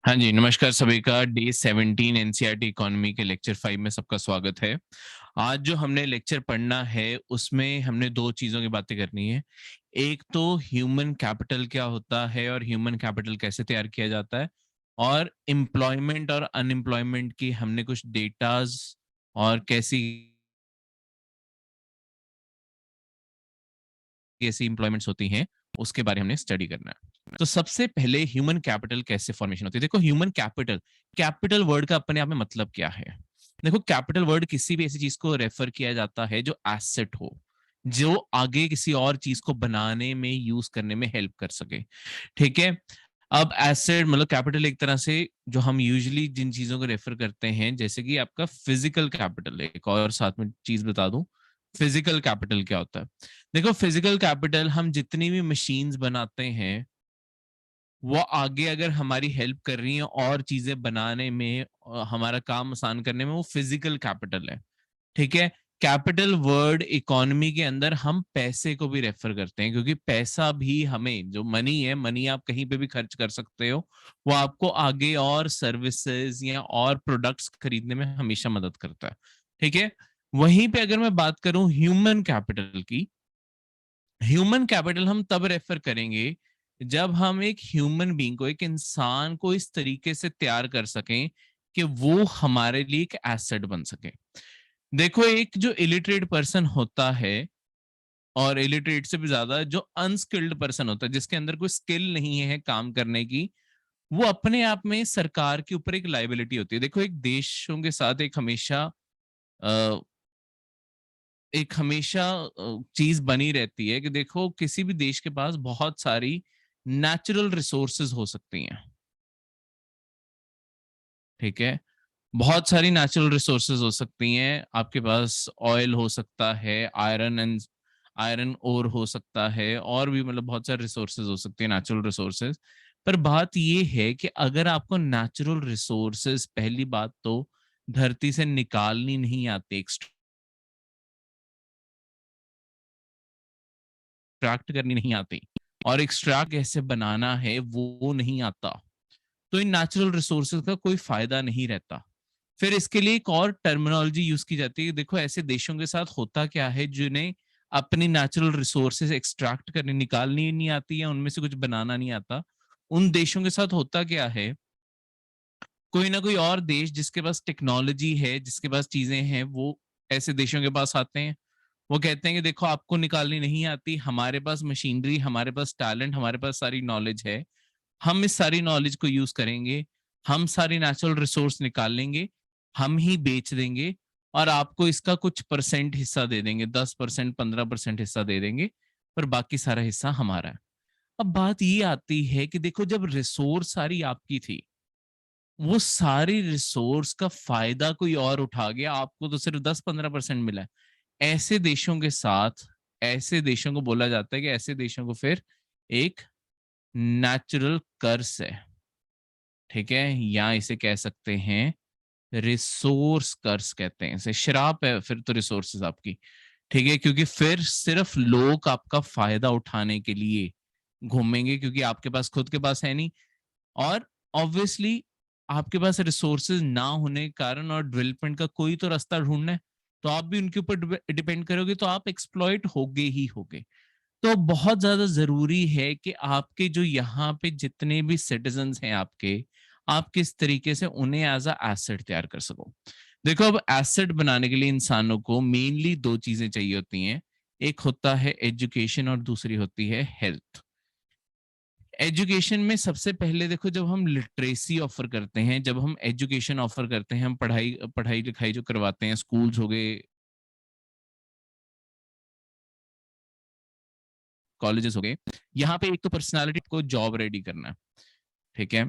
हाँ जी, नमस्कार सभी का। डे 17 एनसीईआरटी इकोनॉमी के लेक्चर 5 में सबका स्वागत है। आज जो हमने लेक्चर पढ़ना है उसमें हमने दो चीज़ों की बातें करनी है। एक तो ह्यूमन कैपिटल क्या होता है और ह्यूमन कैपिटल कैसे तैयार किया जाता है, और एम्प्लॉयमेंट और अनएम्प्लॉयमेंट की हमने कुछ डेटाज और कैसी कैसी एम्प्लॉयमेंट्स होती हैं उसके बारे में हमने स्टडी करना है। तो सबसे पहले ह्यूमन कैपिटल कैसे फॉर्मेशन होती है। देखो, ह्यूमन कैपिटल कैपिटल वर्ड का अपने आप में मतलब क्या है। देखो, कैपिटल वर्ड किसी भी ऐसी चीज को रेफर किया जाता है जो एसेट हो, जो आगे किसी और चीज को बनाने में यूज करने में हेल्प कर सके। ठीक है। अब एसेट मतलब कैपिटल एक तरह से जो हम यूजुअली जिन चीजों को रेफर करते हैं, जैसे कि आपका फिजिकल कैपिटल। एक और साथ में चीज बता दूं, फिजिकल कैपिटल क्या होता है। देखो, फिजिकल कैपिटल हम जितनी भी मशीन्स बनाते हैं वो आगे अगर हमारी हेल्प कर रही हैं और चीजें बनाने में, हमारा काम आसान करने में, वो फिजिकल कैपिटल है। ठीक है। कैपिटल वर्ड इकोनॉमी के अंदर हम पैसे को भी रेफर करते हैं, क्योंकि पैसा भी हमें, जो मनी है, मनी आप कहीं पे भी खर्च कर सकते हो, वो आपको आगे और सर्विसेज या और प्रोडक्ट्स खरीदने में हमेशा मदद करता है। ठीक है। वहीं पे अगर मैं बात करूं ह्यूमन कैपिटल की, ह्यूमन कैपिटल हम तब रेफर करेंगे जब हम एक ह्यूमन बीइंग को, एक इंसान को इस तरीके से तैयार कर सकें कि वो हमारे लिए एक एसेट बन सके। देखो, एक जो इलिटरेट पर्सन होता है, और इलिटरेट से भी ज्यादा जो अनस्किल्ड पर्सन होता है, जिसके अंदर कोई स्किल नहीं है काम करने की, वो अपने आप में सरकार के ऊपर एक लाइबिलिटी होती है। देखो, एक देशों के साथ अ, एक हमेशा चीज बनी रहती है कि देखो, किसी भी देश के पास बहुत सारी नेचुरल रिसोर्सेज हो सकती हैं। ठीक है। बहुत सारी नेचुरल रिसोर्सेज हो सकती हैं। आपके पास ऑयल हो सकता है, आयरन ओर हो सकता है, और भी मतलब बहुत सारे रिसोर्सेज हो सकते हैं, नेचुरल रिसोर्सेज। पर बात ये है कि अगर आपको नेचुरल रिसोर्सेज, पहली बात तो धरती से निकालनी नहीं आती, एक्सट्रैक्ट करनी नहीं आती, और एक्सट्रैक्ट कैसे बनाना है वो नहीं आता, तो इन नेचुरल रिसोर्सेज का कोई फायदा नहीं रहता। फिर इसके लिए एक और टर्मिनोलॉजी यूज की जाती है। देखो, ऐसे देशों के साथ होता क्या है जिन्हें अपनी नेचुरल रिसोर्सेज एक्सट्रैक्ट करने, निकालनी नहीं आती, या उनमें से कुछ बनाना नहीं आता, उन देशों के साथ होता क्या है, कोई ना कोई और देश जिसके पास टेक्नोलॉजी है, जिसके पास चीजें हैं, वो ऐसे देशों के पास आते हैं। वो कहते हैं कि देखो, आपको निकालनी नहीं आती, हमारे पास मशीनरी, हमारे पास टैलेंट, हमारे पास सारी नॉलेज है, हम इस सारी नॉलेज को यूज करेंगे, हम सारी नेचुरल रिसोर्स निकाल लेंगे, हम ही बेच देंगे, और आपको इसका कुछ परसेंट हिस्सा दे देंगे, 10%, 15% हिस्सा दे देंगे, पर बाकी सारा हिस्सा हमारा है। अब बात ये आती है कि देखो, जब रिसोर्स सारी आपकी थी, वो सारी रिसोर्स का फायदा कोई और उठा गया, आपको तो सिर्फ 10-15% मिला है। ऐसे देशों के साथ, ऐसे देशों को बोला जाता है कि ऐसे देशों को फिर एक नेचुरल कर्स है। ठीक है। या इसे कह सकते हैं रिसोर्स कर्स कहते हैं, इसे श्राप है फिर तो रिसोर्सेज आपकी। ठीक है। क्योंकि फिर सिर्फ लोग आपका फायदा उठाने के लिए घूमेंगे, क्योंकि आपके पास खुद के पास है नहीं, और ऑब्वियसली आपके पास रिसोर्सेज ना होने के कारण और डेवलपमेंट का कोई तो रास्ता ढूंढना है, तो आप भी उनके ऊपर डिपेंड करोगे, तो आप एक्सप्लॉइट होगे ही होगे। तो बहुत ज्यादा जरूरी है कि आपके जो यहाँ पे जितने भी सिटीजन्स हैं आपके, आप किस तरीके से उन्हें एज अ एसेट तैयार कर सको। देखो, अब एसेट बनाने के लिए इंसानों को मेनली दो चीजें चाहिए होती हैं। एक होता है एजुकेशन और दूसरी होती है हेल्थ। एजुकेशन में सबसे पहले देखो, जब हम लिटरेसी ऑफर करते हैं, जब हम एजुकेशन ऑफर करते हैं, हम पढ़ाई पढ़ाई लिखाई जो करवाते हैं, स्कूल्स हो गए, कॉलेजेस हो गए, यहाँ पे एक तो पर्सनालिटी को जॉब रेडी करना है। ठीक है।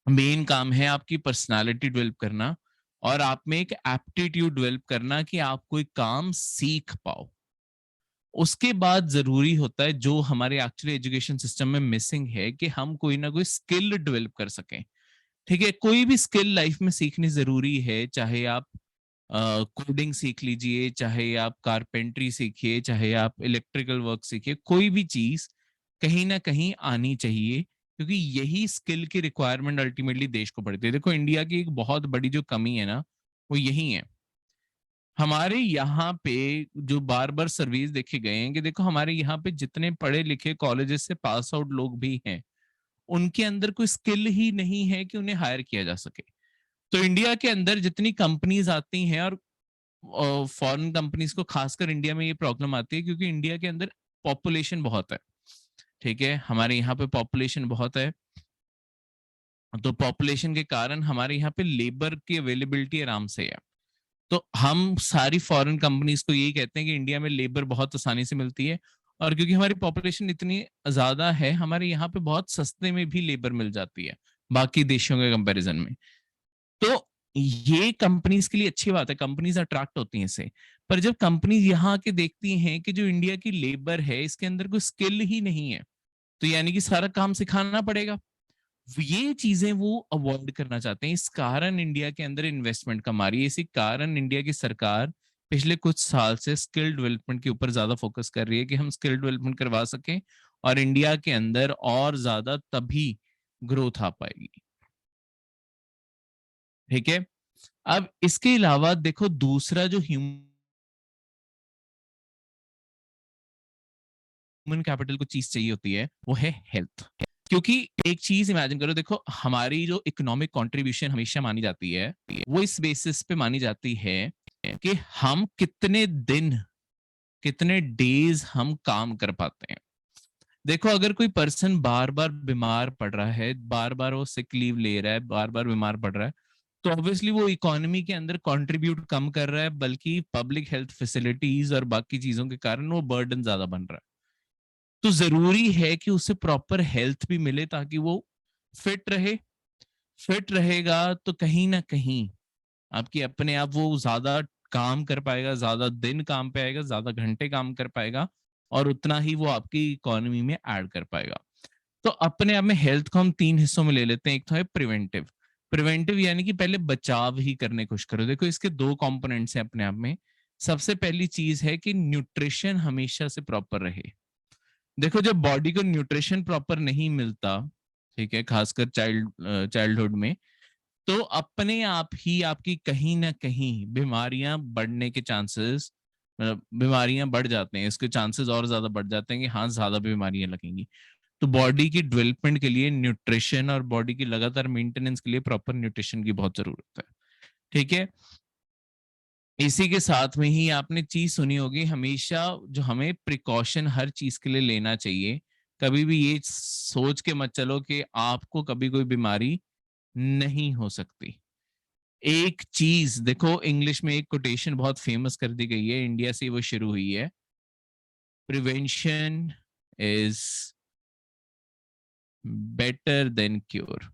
मेन काम है आपकी पर्सनालिटी डेवलप करना, और आप में एक एप्टीट्यूड डेवलप करना कि आप कोई काम सीख पाओ। उसके बाद जरूरी होता है, जो हमारे एक्चुअली एजुकेशन सिस्टम में मिसिंग है, कि हम कोई ना कोई स्किल डेवलप कर सकें। ठीक है। कोई भी स्किल लाइफ में सीखनी जरूरी है, चाहे आप कोडिंग सीख लीजिए, चाहे आप कारपेंट्री सीखिए, चाहे आप इलेक्ट्रिकल वर्क सीखिए, कोई भी चीज कहीं ना कहीं आनी चाहिए, क्योंकि यही स्किल की रिक्वायरमेंट अल्टीमेटली देश को पड़ती है। देखो इंडिया की एक बहुत बड़ी जो कमी है ना, वो यही है। हमारे यहाँ पे जो बार बार सर्विस देखे गए हैं कि देखो हमारे यहाँ पे जितने पढ़े लिखे कॉलेजेस से पास आउट लोग भी हैं, उनके अंदर कोई स्किल ही नहीं है कि उन्हें हायर किया जा सके। तो इंडिया के अंदर जितनी कंपनीज आती हैं, और फॉरेन कंपनीज को खासकर इंडिया में ये प्रॉब्लम आती है क्योंकि इंडिया के अंदर पॉपुलेशन बहुत है। ठीक है, हमारे यहाँ पे पॉपुलेशन बहुत है, तो पॉपुलेशन के कारण हमारे यहाँ पे लेबर की अवेलेबिलिटी आराम से है। तो हम सारी फॉरेन कंपनीज को यही कहते हैं कि इंडिया में लेबर बहुत आसानी से मिलती है, और क्योंकि हमारी पॉपुलेशन इतनी ज्यादा है, हमारे यहाँ पे बहुत सस्ते में भी लेबर मिल जाती है बाकी देशों के कंपैरिजन में। तो ये कंपनीज के लिए अच्छी बात है, कंपनीज अट्रैक्ट होती हैं इससे। पर जब कंपनीज यहाँ आके देखती हैं कि जो इंडिया की लेबर है इसके अंदर कोई स्किल ही नहीं है, तो यानी कि सारा काम सिखाना पड़ेगा। ये चीजें वो अवॉइड करना चाहते हैं, इस कारण इंडिया के अंदर इन्वेस्टमेंट कम आ रही है। इसी कारण इंडिया की सरकार पिछले कुछ साल से स्किल डेवलपमेंट के ऊपर ज्यादा फोकस कर रही है कि हम स्किल डेवलपमेंट करवा सकें, और इंडिया के अंदर और ज्यादा तभी ग्रोथ आ पाएगी। ठीक है, अब इसके अलावा देखो दूसरा जो ह्यूमन कैपिटल को चीज चाहिए होती है वो है हेल्थ। क्योंकि एक चीज इमेजिन करो, देखो हमारी जो इकोनॉमिक कंट्रीब्यूशन हमेशा मानी जाती है, वो इस बेसिस पे मानी जाती है कि हम कितने दिन, कितने डेज हम काम कर पाते हैं। देखो अगर कोई पर्सन बार बार बीमार पड़ रहा है, बार बार वो सिक लीव ले रहा है, बार बार बीमार पड़ रहा है, तो ऑब्वियसली वो इकोनॉमी के अंदर कंट्रीब्यूट कम कर रहा है, बल्कि पब्लिक हेल्थ फैसिलिटीज और बाकी चीजों के कारण वो बर्डन ज्यादा बन रहा है। तो जरूरी है कि उसे प्रॉपर हेल्थ भी मिले ताकि वो फिट रहे। फिट रहेगा तो कहीं ना कहीं आपकी अपने आप वो ज्यादा काम कर पाएगा, ज्यादा दिन काम पे आएगा, ज्यादा घंटे काम कर पाएगा, और उतना ही वो आपकी इकोनॉमी में ऐड कर पाएगा। तो अपने आप में हेल्थ को हम तीन हिस्सों में ले लेते हैं। एक तो है प्रिवेंटिव। प्रिवेंटिव यानी कि पहले बचाव ही करने की कोशिश करो। देखो इसके दो कंपोनेंट्स हैं अपने आप में। सबसे पहली चीज है कि न्यूट्रिशन हमेशा से प्रॉपर रहे। देखो जब बॉडी को न्यूट्रिशन प्रॉपर नहीं मिलता, ठीक है, खासकर चाइल्डहुड में, तो अपने आप ही आपकी कहीं ना कहीं बीमारियां बढ़ने के चांसेस, मतलब बीमारियां बढ़ जाते हैं, इसके चांसेस और ज्यादा बढ़ जाते हैं कि हाँ ज्यादा बीमारियां लगेंगी। तो बॉडी की डेवलपमेंट के लिए न्यूट्रिशन और बॉडी की लगातार मेंटेनेंस के लिए प्रॉपर न्यूट्रिशन की बहुत जरूरत है। ठीक है, इसी के साथ में ही आपने चीज सुनी होगी हमेशा, जो हमें प्रिकॉशन हर चीज के लिए लेना चाहिए। कभी भी ये सोच के मत चलो कि आपको कभी कोई बीमारी नहीं हो सकती। एक चीज देखो, इंग्लिश में एक कोटेशन बहुत फेमस कर दी गई है, इंडिया से वो शुरू हुई है, prevention is better than cure.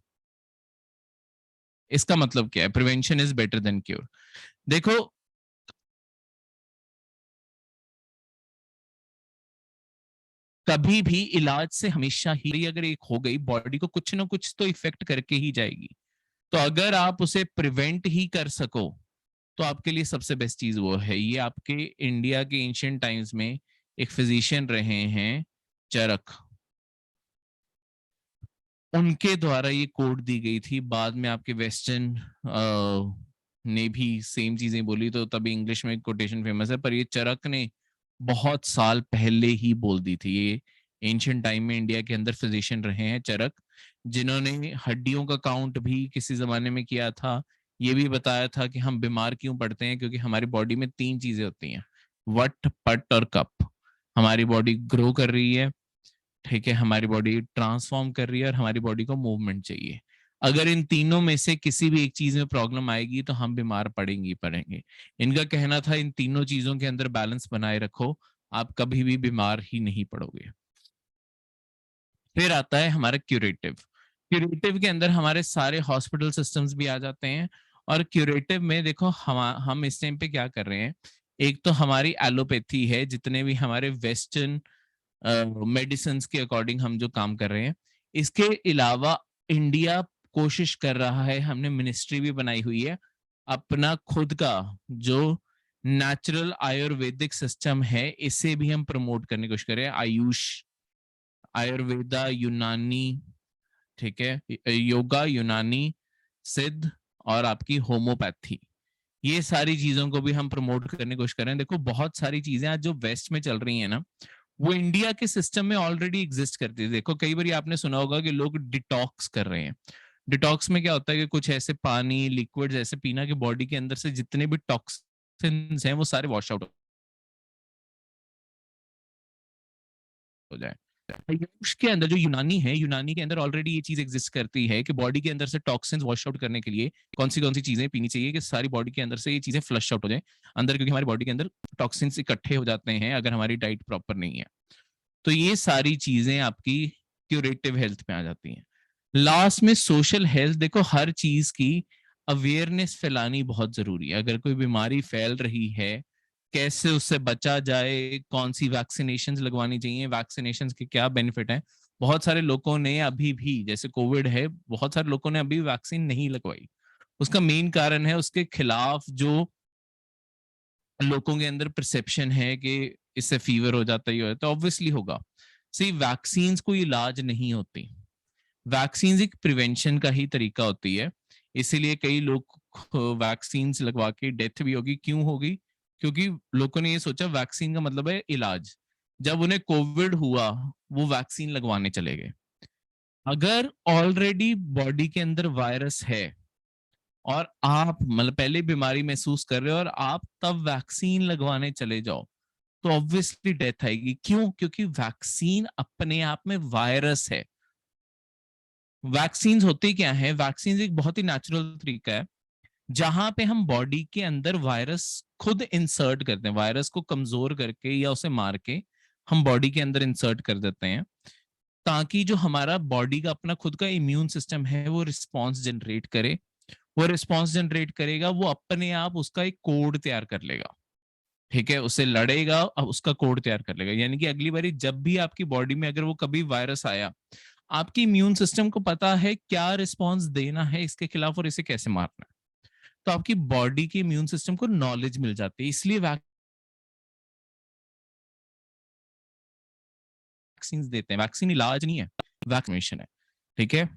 इसका मतलब क्या है, prevention is better than cure? देखो कभी भी इलाज से हमेशा ही, अगर एक हो गई बॉडी को कुछ ना कुछ तो इफेक्ट करके ही जाएगी। तो अगर आप उसे प्रिवेंट ही कर सको तो आपके लिए सबसे बेस्ट चीज वो है। ये आपके इंडिया के एंशियंट टाइम्स में एक फिजिशियन रहे हैं, चरक, उनके द्वारा ये कोड दी गई थी। बाद में आपके वेस्टर्न ने भी सेम चीजें बोली, तो तभी इंग्लिश में कोटेशन फेमस है, पर ये चरक ने बहुत साल पहले ही बोल दी थी। ये एंशियंट टाइम में इंडिया के अंदर फिजिशियन रहे हैं चरक, जिन्होंने हड्डियों का काउंट भी किसी जमाने में किया था। ये भी बताया था कि हम बीमार क्यों पड़ते हैं, क्योंकि हमारी बॉडी में तीन चीजें होती हैं, वट, पट और कप। हमारी बॉडी ग्रो कर रही है, ठीक है, हमारी बॉडी ट्रांसफॉर्म कर रही है, और हमारी बॉडी को मूवमेंट चाहिए। अगर इन तीनों में से किसी भी एक चीज में प्रॉब्लम आएगी तो हम बीमार पड़ेंगे ही पड़ेंगे। इनका कहना था इन तीनों चीजों के अंदर बैलेंस बनाए रखो, आप कभी भी बीमार ही नहीं पड़ोगे। फिर आता है हमारा क्यूरेटिव। क्यूरेटिव के अंदर हमारे सारे हॉस्पिटल सिस्टम्स भी आ जाते हैं। और क्यूरेटिव में देखो हम इस टाइम पे क्या कर रहे हैं, एक तो हमारी एलोपैथी है, जितने भी हमारे वेस्टर्न मेडिसिन के अकॉर्डिंग हम जो काम कर रहे हैं। इसके अलावा इंडिया कोशिश कर रहा है, हमने मिनिस्ट्री भी बनाई हुई है, अपना खुद का जो नेचुरल आयुर्वेदिक सिस्टम है इसे भी हम प्रमोट करने की कोशिश करें। आयुष, आयुर्वेदा, यूनानी, ठीक है, योगा, यूनानी, सिद्ध और आपकी होम्योपैथी, ये सारी चीजों को भी हम प्रमोट करने की कोशिश कर रहे हैं। देखो बहुत सारी चीजें आज जो वेस्ट में चल रही है ना, वो इंडिया के सिस्टम में ऑलरेडी एग्जिस्ट करती है। देखो कई बार आपने सुना होगा कि लोग डिटॉक्स कर रहे हैं। डिटॉक्स में क्या होता है कि कुछ ऐसे पानी लिक्विड्स ऐसे पीना कि बॉडी के अंदर से जितने भी टॉक्सिन्स हैं वो सारे वॉश आउट हो जाए। आयुष के अंदर जो यूनानी है, यूनानी के अंदर ऑलरेडी ये चीज एग्जिस्ट करती है कि बॉडी के अंदर से टॉक्सिन्स वॉश आउट करने के लिए कौन सी चीजें पीनी चाहिए कि सारी बॉडी के अंदर से ये चीजें फ्लश आउट हो जाए अंदर, क्योंकि हमारी बॉडी के अंदर टॉक्सिन्स इकट्ठे हो जाते हैं अगर हमारी डाइट प्रॉपर नहीं है। तो ये सारी चीजें आपकी क्यूरेटिव हेल्थ में आ जाती हैं। लास्ट में सोशल हेल्थ, देखो हर चीज की अवेयरनेस फैलानी बहुत जरूरी है। अगर कोई बीमारी फैल रही है, कैसे उससे बचा जाए, कौन सी वैक्सीनेशन लगवानी चाहिए, वैक्सीनेशन के क्या बेनिफिट हैं। बहुत सारे लोगों ने अभी भी, जैसे कोविड है, बहुत सारे लोगों ने अभी वैक्सीन नहीं लगवाई। उसका मेन कारण है उसके खिलाफ जो लोगों के अंदर परसेप्शन है कि इससे फीवर हो जाता ही हो, तो ऑब्वियसली होगा। सी वैक्सीन कोई इलाज नहीं होती, वैक्सीन एक प्रिवेंशन का ही तरीका होती है। इसीलिए कई लोग वैक्सीन लगवा के डेथ भी होगी। क्यों होगी? क्योंकि लोगों ने ये सोचा वैक्सीन का मतलब है इलाज। जब उन्हें कोविड हुआ वो वैक्सीन लगवाने चले गए। अगर ऑलरेडी बॉडी के अंदर वायरस है और आप मतलब पहले बीमारी महसूस कर रहे हो और आप तब वैक्सीन लगवाने चले जाओ, तो ऑब्वियसली डेथ आएगी। क्यों? क्योंकि वैक्सीन अपने आप में वायरस है। वैक्सीन होती क्या है? वैक्सीन एक बहुत ही नेचुरल तरीका है जहां पे हम बॉडी के अंदर वायरस खुद इंसर्ट करते हैं। वायरस को कमजोर करके या उसे मार के हम बॉडी के अंदर इंसर्ट कर देते हैं, ताकि जो हमारा बॉडी का अपना खुद का इम्यून सिस्टम है वो रिस्पॉन्स जनरेट करे। वो रिस्पॉन्स जनरेट करेगा, वो अपने आप उसका एक कोड तैयार कर लेगा। ठीक है, उससे लड़ेगा, अब उसका कोड तैयार कर लेगा। यानी कि अगली बारी जब भी आपकी बॉडी में अगर वो कभी वायरस आया, आपकी इम्यून सिस्टम को पता है क्या रिस्पॉन्स देना है इसके खिलाफ और इसे कैसे मारना है। तो आपकी बॉडी के इम्यून सिस्टम को नॉलेज मिल जाती है। इसलिए वैक्सीन देते हैं। वैक्सीन इलाज नहीं है, वैक्सीनेशन है। ठीक है,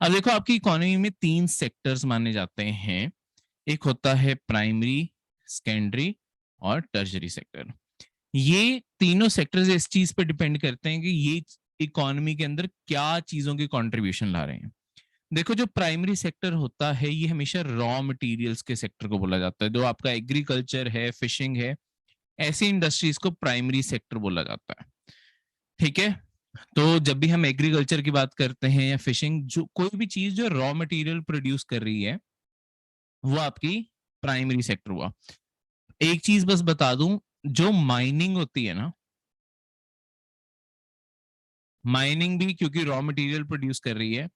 अब देखो आपकी इकोनॉमी में 3 सेक्टर्स माने जाते हैं। एक होता है प्राइमरी, सेकेंडरी और टर्शरी सेक्टर। ये तीनों सेक्टर्स इस चीज पर डिपेंड करते हैं कि ये इकोनॉमी के अंदर क्या चीजों की कंट्रीब्यूशन ला रहे हैं। देखो जो प्राइमरी सेक्टर होता है ये हमेशा रॉ मटेरियल्स के सेक्टर को बोला जाता है। जो आपका एग्रीकल्चर है, फिशिंग है, ऐसी इंडस्ट्रीज को प्राइमरी सेक्टर बोला जाता है। ठीक है, तो जब भी हम एग्रीकल्चर की बात करते हैं या फिशिंग, जो कोई भी चीज जो रॉ मटेरियल प्रोड्यूस कर रही है वो आपकी प्राइमरी सेक्टर हुआ। एक चीज बस बता दूं, जो माइनिंग होती है ना, माइनिंग भी क्योंकि रॉ मटेरियल प्रोड्यूस कर रही है,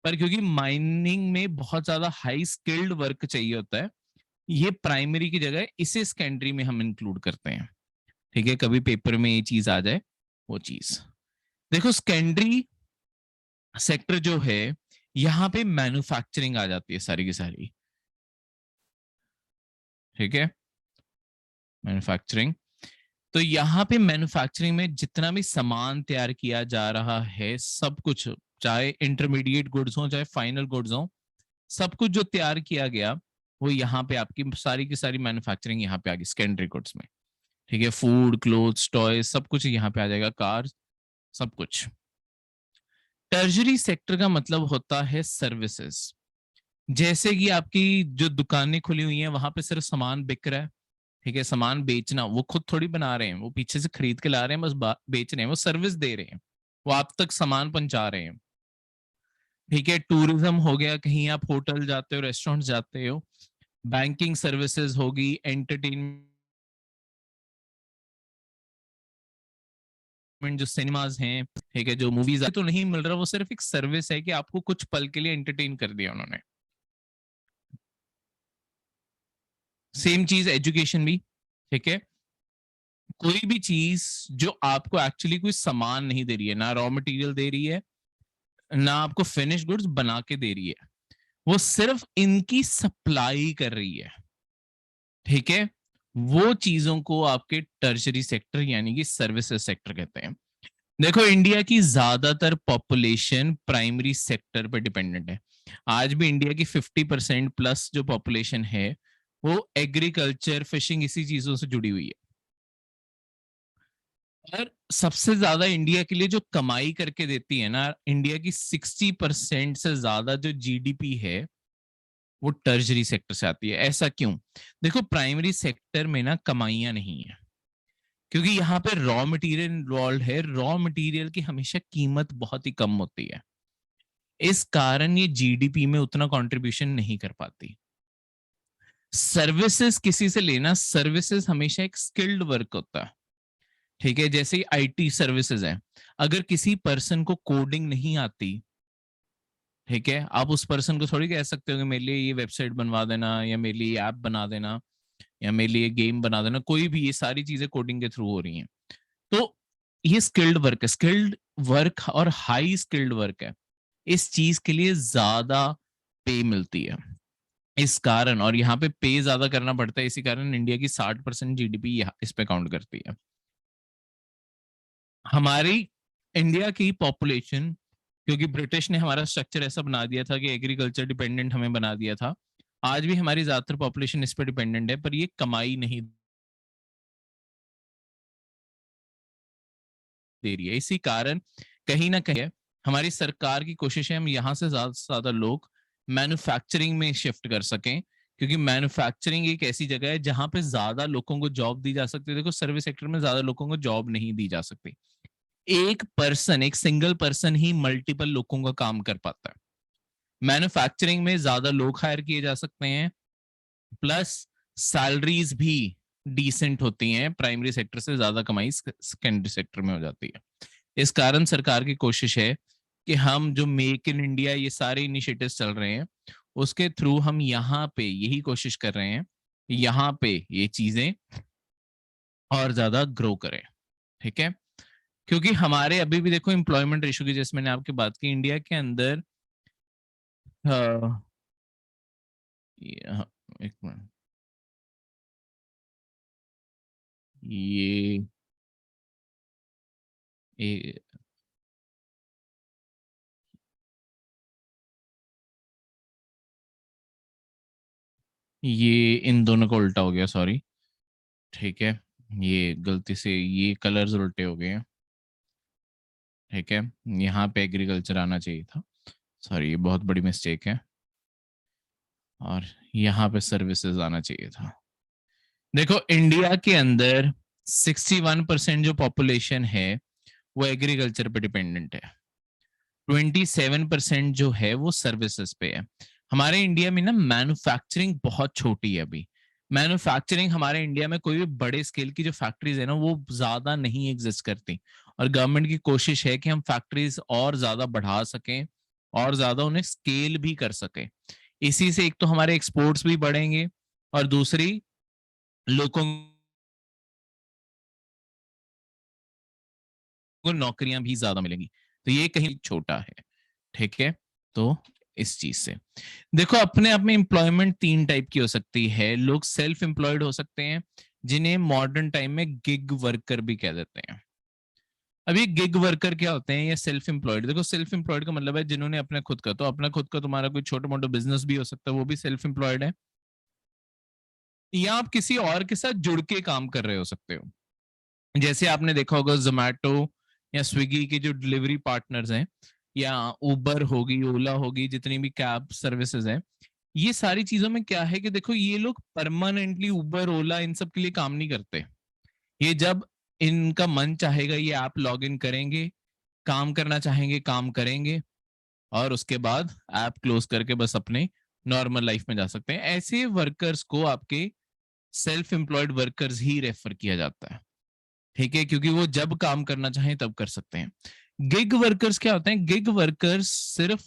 पर क्योंकि माइनिंग में बहुत ज्यादा हाई स्किल्ड वर्क चाहिए होता है, ये प्राइमरी की जगह इसे सेकेंडरी में हम इंक्लूड करते हैं। ठीक है, कभी पेपर में ये चीज आ जाए वो चीज। देखो सेकेंडरी सेक्टर जो है, यहाँ पे मैन्युफैक्चरिंग आ जाती है सारी की सारी। ठीक है, मैन्युफैक्चरिंग, तो यहाँ पे मैन्युफैक्चरिंग में जितना भी सामान तैयार किया जा रहा है, सब कुछ, चाहे इंटरमीडिएट गुड्स हो चाहे फाइनल गुड्स हो, सब कुछ जो तैयार किया गया वो यहाँ पे आपकी सारी की सारी मैन्युफैक्चरिंग यहाँ पे आ गई सेकेंडरी गुड्स में। ठीक है, फूड, क्लोथ्स, टॉय, सब कुछ यहाँ पे आ जाएगा, कार, सब कुछ। टर्जरी सेक्टर का मतलब होता है सर्विसेज। जैसे कि आपकी जो दुकानें खुली हुई हैं वहां पे सिर्फ सामान बिक रहा है। ठीक है, सामान बेचना, वो खुद थोड़ी बना रहे हैं, वो पीछे से खरीद के ला रहे हैं, बस बेच रहे हैं, वो सर्विस दे रहे हैं, वो आप तक सामान पहुंचा रहे हैं। ठीक है, टूरिज्म हो गया, कहीं आप होटल जाते हो, रेस्टोरेंट जाते हो, बैंकिंग सर्विसेज होगी, एंटरटेनमेंट, जो सिनेमाज हैं, ठीक है, जो मूवीज तो नहीं मिल रहा, वो सिर्फ एक सर्विस है कि आपको कुछ पल के लिए एंटरटेन कर दिया उन्होंने। सेम चीज एजुकेशन भी। ठीक है, कोई भी चीज जो आपको एक्चुअली कोई सामान नहीं दे रही है, ना रॉ मटेरियल दे रही है, ना आपको फिनिश गुड्स बना के दे रही है, वो सिर्फ इनकी सप्लाई कर रही है। ठीक है, वो चीजों को आपके टर्शरी सेक्टर यानी कि सर्विसेज सेक्टर कहते हैं। देखो इंडिया की ज्यादातर पॉपुलेशन प्राइमरी सेक्टर पे डिपेंडेंट है। आज भी इंडिया की 50% प्लस जो पॉपुलेशन है वो एग्रीकल्चर, फिशिंग, इसी चीजों से जुड़ी हुई है। और सबसे ज्यादा इंडिया के लिए जो कमाई करके देती है ना, इंडिया की 60% से ज्यादा जो जीडीपी है वो टर्जरी सेक्टर से आती है। ऐसा क्यों? देखो प्राइमरी सेक्टर में ना कमाइयां नहीं है, क्योंकि यहाँ पे रॉ मटेरियल इन्वॉल्व है। रॉ मटेरियल की हमेशा कीमत बहुत ही कम होती है, इस कारण ये जीडीपी में उतना कंट्रीब्यूशन नहीं कर पाती। सर्विसेज किसी से लेना, सर्विसेज हमेशा एक स्किल्ड वर्क होता है। ठीक है, जैसे आईटी सर्विसेज है, अगर किसी पर्सन को कोडिंग नहीं आती, ठीक है, आप उस पर्सन को थोड़ी कह सकते हो कि मेरे लिए ये वेबसाइट बनवा देना, या मेरे लिए ये ऐप बना देना, या मेरे लिए गेम बना देना। कोई भी, ये सारी चीजें कोडिंग के थ्रू हो रही हैं। तो ये स्किल्ड वर्क है, स्किल्ड वर्क और हाई स्किल्ड वर्क है। इस चीज के लिए ज्यादा पे मिलती है, इस कारण। और यहाँ पे पे ज्यादा करना पड़ता है, इसी कारण इंडिया की 60% जीडीपी इस पे काउंट करती है। हमारी इंडिया की पॉपुलेशन, क्योंकि ब्रिटिश ने हमारा स्ट्रक्चर ऐसा बना दिया था कि एग्रीकल्चर डिपेंडेंट हमें बना दिया था, आज भी हमारी ज्यादातर पॉपुलेशन इस पे डिपेंडेंट है, पर ये कमाई नहीं दे रही है। इसी कारण कहीं ना कहीं हमारी सरकार की कोशिश है हम यहाँ से ज्यादा से ज्यादा लोग मैन्युफैक्चरिंग में शिफ्ट कर सकें, क्योंकि मैन्युफैक्चरिंग एक ऐसी जगह है जहां पे ज्यादा लोगों को जॉब दी जा सकती है। देखो सर्विस सेक्टर में ज्यादा लोगों को जॉब नहीं दी जा सकती, एक पर्सन, एक सिंगल पर्सन ही मल्टीपल लोगों का काम कर पाता है। मैन्युफैक्चरिंग में ज्यादा लोग हायर किए जा सकते हैं, प्लस सैलरीज भी डिसेंट होती हैं। प्राइमरी सेक्टर से ज्यादा कमाई सेकेंडरी सेक्टर में हो जाती है। इस कारण सरकार की कोशिश है कि हम जो मेक इन इंडिया, ये सारे इनिशिएटिव्स चल रहे हैं, उसके थ्रू हम यहाँ पे यही कोशिश कर रहे हैं, यहाँ पे ये चीजें और ज्यादा ग्रो करें। ठीक है, क्योंकि हमारे अभी भी देखो एम्प्लॉयमेंट रेशियो की, जैसे मैंने आपकी बात की, इंडिया के अंदर एक मिनट, ये ये ये इन दोनों का उल्टा हो गया, सॉरी। ठीक है, ये गलती से ये कलर्स उल्टे हो गए हैं। ठीक है, यहाँ पे एग्रीकल्चर आना चाहिए था, सॉरी, ये बहुत बड़ी मिस्टेक है। और यहाँ पे सर्विसेज आना चाहिए था। देखो इंडिया के अंदर 61% जो पॉपुलेशन है वो एग्रीकल्चर पे डिपेंडेंट है, 27% जो है वो सर्विसेज पे है। हमारे इंडिया में ना मैन्युफैक्चरिंग बहुत छोटी है अभी। मैन्युफैक्चरिंग हमारे इंडिया में कोई भी बड़े स्केल की जो फैक्ट्रीज है ना वो ज्यादा नहीं एग्जिस्ट करती, और गवर्नमेंट की कोशिश है कि हम फैक्ट्रीज और ज्यादा बढ़ा सकें और ज्यादा उन्हें स्केल भी कर सकें। इसी से एक तो हमारे एक्सपोर्ट्स भी बढ़ेंगे, और दूसरी लोगों को नौकरियां भी ज्यादा मिलेंगी। तो ये कहीं छोटा है। ठीक है, तो इस चीज से देखो अपने आप में एम्प्लॉयमेंट तीन टाइप की हो सकती है। लोग सेल्फ एम्प्लॉयड हो सकते हैं, जिन्हें मॉडर्न टाइम में गिग वर्कर भी कह देते हैं। अब ये गिग वर्कर क्या होते हैं, या सेल्फ एम्प्लॉयड? देखो सेल्फ एम्प्लॉयड का मतलब है जिन्होंने अपना खुद का, तो अपना खुद का तुम्हारा कोई छोटा मोटा बिजनेस भी हो सकता है, वो भी सेल्फ एम्प्लॉयड है। या आप किसी और के साथ जुड़ के काम कर रहे हो सकते हो, जैसे आपने देखा होगा जोमैटो या स्विगी के जो डिलीवरी पार्टनर्स हैं, या उबर होगी, ओला होगी, जितनी भी कैब सर्विसेज हैं, ये सारी चीजों में क्या है कि देखो ये लोग परमानेंटली उबर, ओला, इन सब के लिए काम नहीं करते। ये जब इनका मन चाहेगा ये ऐप लॉग इन करेंगे, काम करना चाहेंगे काम करेंगे, और उसके बाद ऐप क्लोज करके बस अपने नॉर्मल लाइफ में जा सकते हैं। ऐसे वर्कर्स को आपके सेल्फ एम्प्लॉयड वर्कर्स ही रेफर किया जाता है। ठीक है, क्योंकि वो जब काम करना चाहें तब कर सकते हैं। गिग वर्कर्स क्या होते हैं? गिग वर्कर्स सिर्फ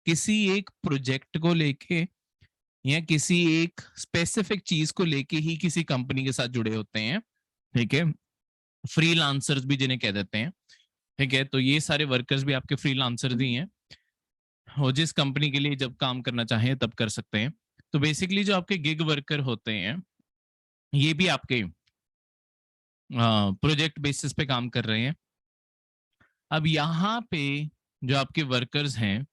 किसी एक प्रोजेक्ट को लेके या किसी एक स्पेसिफिक चीज को लेके ही किसी कंपनी के साथ जुड़े होते हैं। ठीक है, फ्रीलांसर्स भी जिन्हें कह देते हैं। ठीक है, तो ये सारे वर्कर्स भी आपके फ्रीलांसर्स ही हैं, वो जिस कंपनी के लिए जब काम करना चाहें तब कर सकते हैं। तो बेसिकली जो आपके गिग वर्कर होते हैं, ये भी आपके प्रोजेक्ट बेसिस पे काम कर रहे हैं। अब यहाँ पे जो आपके वर्कर्स हैं,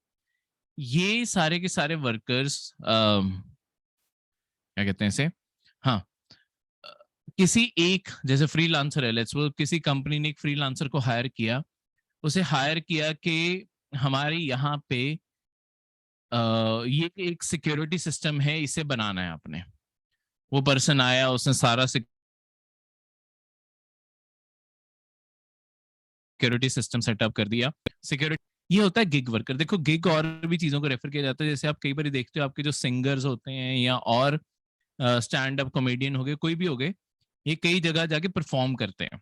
ये सारे के सारे वर्कर्स क्या कहते हैं इसे, हाँ, अ, किसी एक, जैसे फ्रीलांसर है, लेट्स वो किसी कंपनी ने एक फ्रीलांसर को हायर किया, उसे हायर किया कि हमारे यहाँ पे ये एक सिक्योरिटी सिस्टम है, इसे बनाना है आपने। वो पर्सन आया, उसने सारा सिक्योरिटी सिस्टम सेटअप कर दिया। सिक्योरिटी, ये होता है गिग वर्कर। देखो गिग और भी चीजों को रेफर किया जाता है, जैसे आप कई बार देखते हो आपके जो सिंगर्स होते हैं या और स्टैंड अप कॉमेडियन हो गए, कोई भी हो गए, ये कई जगह जाके परफॉर्म करते हैं।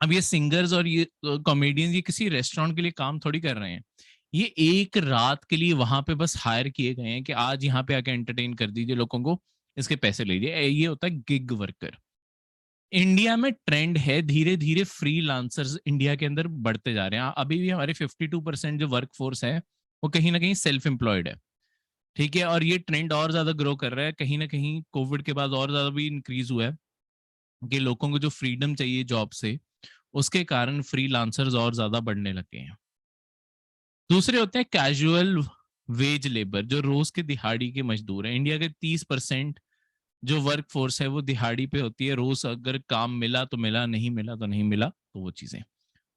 अब ये सिंगर्स और ये कॉमेडियंस ये किसी रेस्टोरेंट के लिए काम थोड़ी कर रहे हैं, ये एक रात के लिए वहां पे बस हायर किए गए हैं कि आज यहाँ पे आके एंटरटेन कर दीजिए लोगों को, इसके पैसे लीजिए। ये होता है गिग वर्कर। इंडिया में ट्रेंड है, धीरे धीरे फ्रीलांसर्स इंडिया के अंदर बढ़ते जा रहे हैं। अभी भी हमारे 52% जो वर्क फोर्स है वो कहीं ना कहीं सेल्फ एम्प्लॉयड है, ठीक है। और ये ट्रेंड और ज्यादा ग्रो कर रहा है, कहीं ना कहीं कोविड के बाद और ज्यादा भी इंक्रीज हुआ है कि लोगों को जो फ्रीडम चाहिए जॉब से, उसके कारण फ्रीलांसर्स और ज्यादा बढ़ने लगे हैं। दूसरे होते हैं कैजुअल वेज लेबर, जो रोज के दिहाड़ी के मजदूर हैं। इंडिया के 30% जो वर्क फोर्स है वो दिहाड़ी पे होती है, रोज अगर काम मिला तो मिला, नहीं मिला तो नहीं मिला, तो वो चीजें।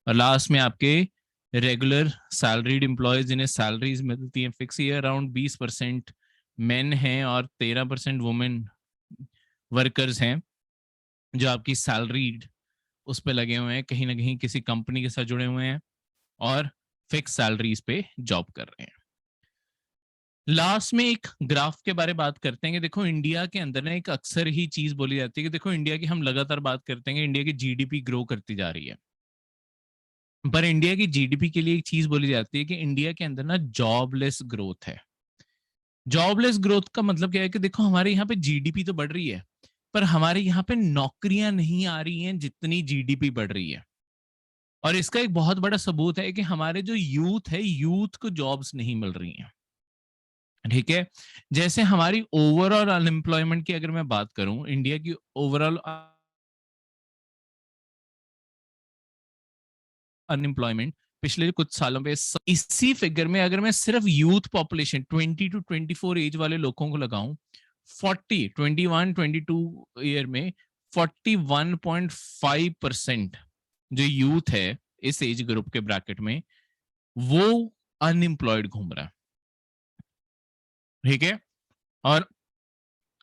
और लास्ट में आपके रेगुलर सैलरीड एम्प्लॉयज, जिन्हें सैलरीज मिलती हैं फिक्स, ये अराउंड 20% मेन हैं और 13% वुमेन वर्कर्स हैं, जो आपकी सैलरीड उस पे लगे हुए हैं, कहीं ना कहीं किसी कंपनी के साथ जुड़े हुए हैं और फिक्स सैलरीज पे जॉब कर रहे हैं। लास्ट में एक ग्राफ के बारे में बात करते हैं कि देखो इंडिया के अंदर ना एक अक्सर ही चीज बोली जाती है कि देखो इंडिया की, हम लगातार बात करते हैं कि इंडिया की जीडीपी ग्रो करती जा रही है, पर इंडिया की जीडीपी के लिए एक चीज बोली जाती है कि इंडिया के अंदर ना जॉबलेस ग्रोथ है। जॉबलेस ग्रोथ का मतलब क्या है कि देखो हमारे यहाँ पे जीडीपी तो बढ़ रही है, पर हमारे यहाँ पे नौकरियां नहीं आ रही हैं जितनी जीडीपी बढ़ रही है। और इसका एक बहुत बड़ा सबूत है कि हमारे जो यूथ है, यूथ को जॉब्स नहीं मिल रही हैं, ठीक है। जैसे हमारी ओवरऑल अनएम्प्लॉयमेंट की अगर मैं बात करूं, इंडिया की ओवरऑल अनएम्प्लॉयमेंट पिछले कुछ सालों पे इसी फिगर में अगर मैं सिर्फ यूथ पॉपुलेशन 20 टू 24 एज वाले लोगों को लगाऊं, 22 ईयर में 41.5% जो यूथ है इस एज ग्रुप के ब्रैकेट में, वो अनएम्प्लॉयड घूम रहा है, ठीक है। और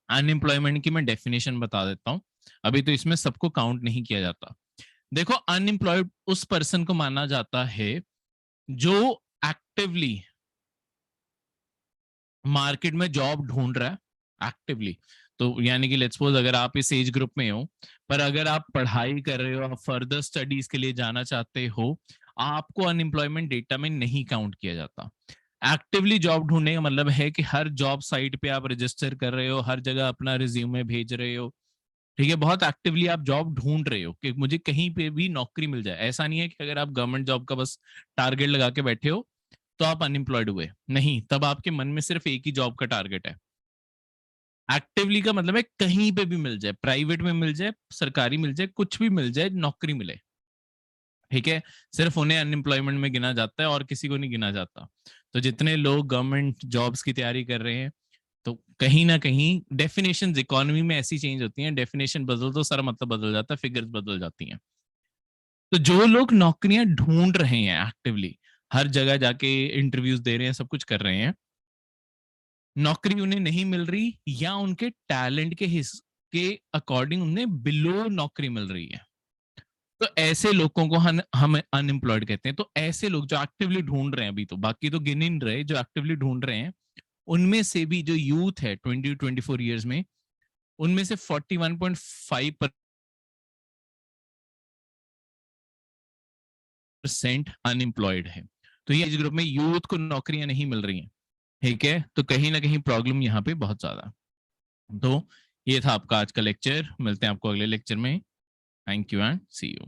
अनएम्प्लॉयमेंट की मैं डेफिनेशन बता देता हूं, अभी तो इसमें सबको काउंट नहीं किया जाता। देखो अनएम्प्लॉयड उस पर्सन को माना जाता है जो एक्टिवली मार्केट में जॉब ढूंढ रहा है, एक्टिवली। तो यानी कि लेट्स सपोज अगर आप इस एज ग्रुप में हो, पर अगर आप पढ़ाई कर रहे हो, आप फर्दर स्टडीज के लिए जाना चाहते हो, आपको अनएम्प्लॉयमेंट डेटा में नहीं काउंट किया जाता। एक्टिवली जॉब ढूंढने का मतलब है कि हर जॉब साइट पे आप रजिस्टर कर रहे हो, हर जगह अपना रिज्यूमे भेज रहे हो, ठीक है। बहुत एक्टिवली आप जॉब ढूंढ रहे हो कि मुझे कहीं पे भी नौकरी मिल जाए। ऐसा नहीं है कि अगर आप गवर्नमेंट जॉब का बस टारगेट लगा के बैठे हो तो आप अनएम्प्लॉयड हुए, नहीं, तब आपके मन में सिर्फ एक ही जॉब का टारगेट है। एक्टिवली का मतलब है कहीं पे भी मिल जाए, प्राइवेट में मिल जाए, सरकारी मिल जाए, कुछ भी मिल जाए, नौकरी मिले, ठीक है। सिर्फ उन्हें अनएम्प्लॉयमेंट में गिना जाता है और किसी को नहीं गिना जाता। तो जितने लोग गवर्नमेंट जॉब्स की तैयारी कर रहे हैं, तो कहीं ना कहीं डेफिनेशन इकोनॉमी में ऐसी चेंज होती हैं, डेफिनेशन बदल तो सारा मतलब बदल जाता है, फिगर्स बदल जाती हैं। तो जो लोग नौकरियां ढूंढ रहे हैं एक्टिवली, हर जगह जाके इंटरव्यूज दे रहे हैं, सब कुछ कर रहे हैं, नौकरी उन्हें नहीं मिल रही या उनके टैलेंट के के अकॉर्डिंग उन्हें बिलो नौकरी मिल रही है, तो ऐसे लोगों को हम अनएम्प्लॉयड कहते हैं। तो ऐसे लोग जो एक्टिवली ढूंढ रहे हैं, अभी तो बाकी तो गिन ही नहीं रहे, जो एक्टिवली ढूंढ रहे हैं, उनमें से भी जो यूथ है 20 to 24 ईयर्स में, उनमें से 41.5% अनएम्प्लॉयड है। तो ये एज ग्रुप में यूथ को नौकरियां नहीं मिल रही हैं, ठीक है। तो कहीं ना कहीं प्रॉब्लम यहाँ पे बहुत ज्यादा। तो ये था आपका आज का लेक्चर, मिलते हैं आपको अगले लेक्चर में। Thank you and see you.